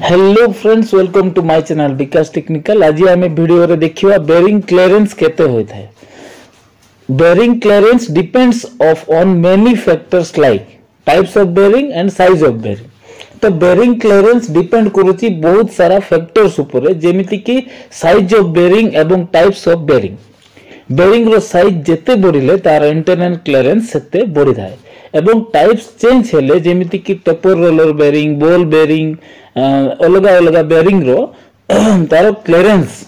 Hello friends, welcome to my channel Vikas technical. आज आम video रे देखिवा बेरिंग क्लियरेंस केते होता है। Bearing clearance depends on many factors like types of bearing and size of bearing. तो bearing clearance depend करूची बहुत सारा फैक्टर्स ऊपर, जेमिति कि साइज ऑफ बेरिंग एवं टाइप्स ऑफ बेरिंग। बेरिंग रो साइज जेते बढ़िले तार इंटरनल क्लियरेंस सेते बढ़ी थाए एवं टाइप्स चेंज हेले जेमिति कि taper roller bearing, ball bearing, अलग अलग बेरिंग रो तार क्लियरेंस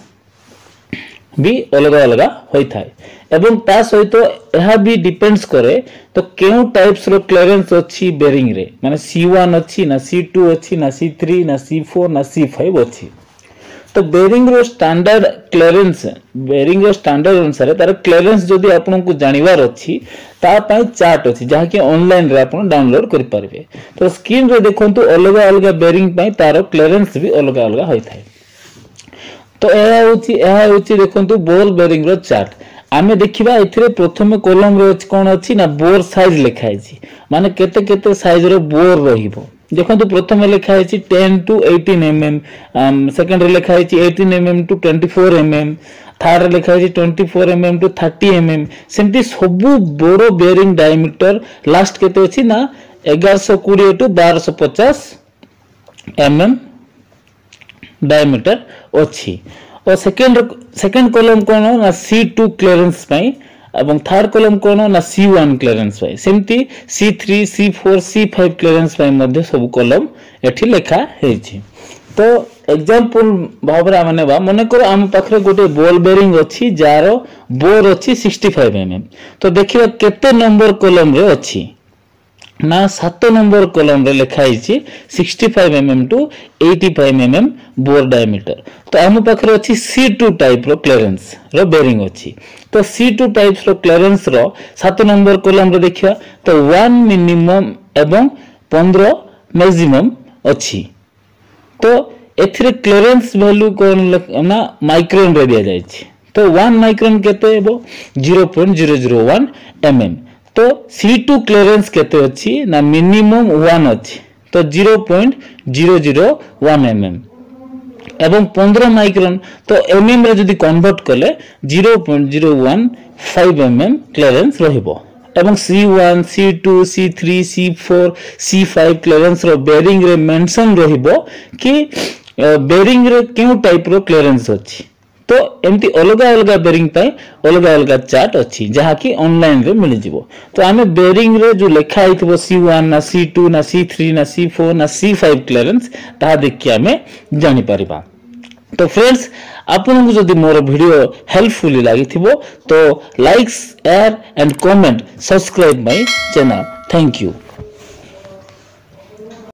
भी अलग अलग होता है एवं ता सहित यह भी डिपेंड्स करे तो केउ टाइप्स रो क्लियरेंस अच्छी बेरिंग रे, माने C1 अच्छी ना C2 अच्छी ना C3 ना C4 ना C5 अच्छी। तो बेरिंग रो स्टैंडर्ड क्लियरेंस, बेरिंग रो स्टैंडर्ड अनुसार तार क्लियरेंस जदि आपन को जानिवार अच्छी ता पय चार्ट अछि जहा कि ऑनलाइन रे आपन डाउनलोड करि पारबे। तो स्क्रीन रे देखंतु अलग अलग बेरिंग पय तार क्लियरेंस भी अलग अलग होय थाए। तो यह होची देखंतु बॉल बेरिंग रो चार्ट। आमे देखिबा एथिरे प्रथम कॉलम रे कोन अछि ना बोर साइज लिखा अछि, माने केते केते साइज रो बोर रहिबो। देखो तो प्रथम लिखा है 10 to 18 mm, सेकंड रे लिखा है 18 mm to 24 mm, थर्ड लिखा है 24 mm to 30 mm। सेमती सबु बड़ो बेरिंग डायमीटर लास्ट केते अछि ना 1120 to 1250 mm डायमीटर अछि। और सेकंड कॉलम कोन ना C2 क्लियरेंस पई एवं थर्ड कॉलम कोन ना C1 क्लियरेंस पई। सेमती C3 C4 C5 क्लियरेंस पई मध्ये सब कॉलम एठी लेखा हेछि। तो एग्जांपल भाबरा माने बा मने कर हम पाखरे गोटे बॉल बेरिंग अछि जारो बोर अछि 65 mm। तो देखिबा केते नंबर कॉलम रे अछि ना 7 नंबर कॉलम रे लेखा हिची 65 mm to 85 mm bore diameter. तो हम पाखरे अछि C2 टाइप रो क्लियरेंस रो बेरिंग अछि। तो C2 टाइप्स रो क्लियरेंस रो 7 नंबर कॉलम रे देखिया तो 1 मिनिमम एवं 15 मैक्सिमम अछि। तो एथिरे क्लियरेंस वैल्यू कोन ना माइक्रोन रे दिया जाय छै। तो 1 माइक्रोन केते हेबो 0.001 mm। तो C2 क्लियरेंस केते अछि ना मिनिमम 1 अछि, तो 0.001 mm एवं 15 माइक्रोन तो mm रे जदि कन्वर्ट कले 0.015 mm क्लियरेंस रहिबो। एवं C1 C2 C3 C4 C5 clearance रो बेरिंग रे मेंशन रहिबो कि बेरिंग रे केउ टाइप रो क्लियरेंस अछि। तो एमती अलग अलग बेरिंग पय अलग अलग चार्ट अछि जहा कि ऑनलाइन रे मिल जिवो। तो आमे बेरिंग रे जो लेखा आइथबो C1 ना C2 ना C3 ना C4 ना C5 क्लियरेंस ता देखि आमे जानि परिबा। तो फ्रेंड्स, आपन को जदि मोर वीडियो हेल्पफुल लागिथिबो तो like share and comment subscribe my channel. Thank you.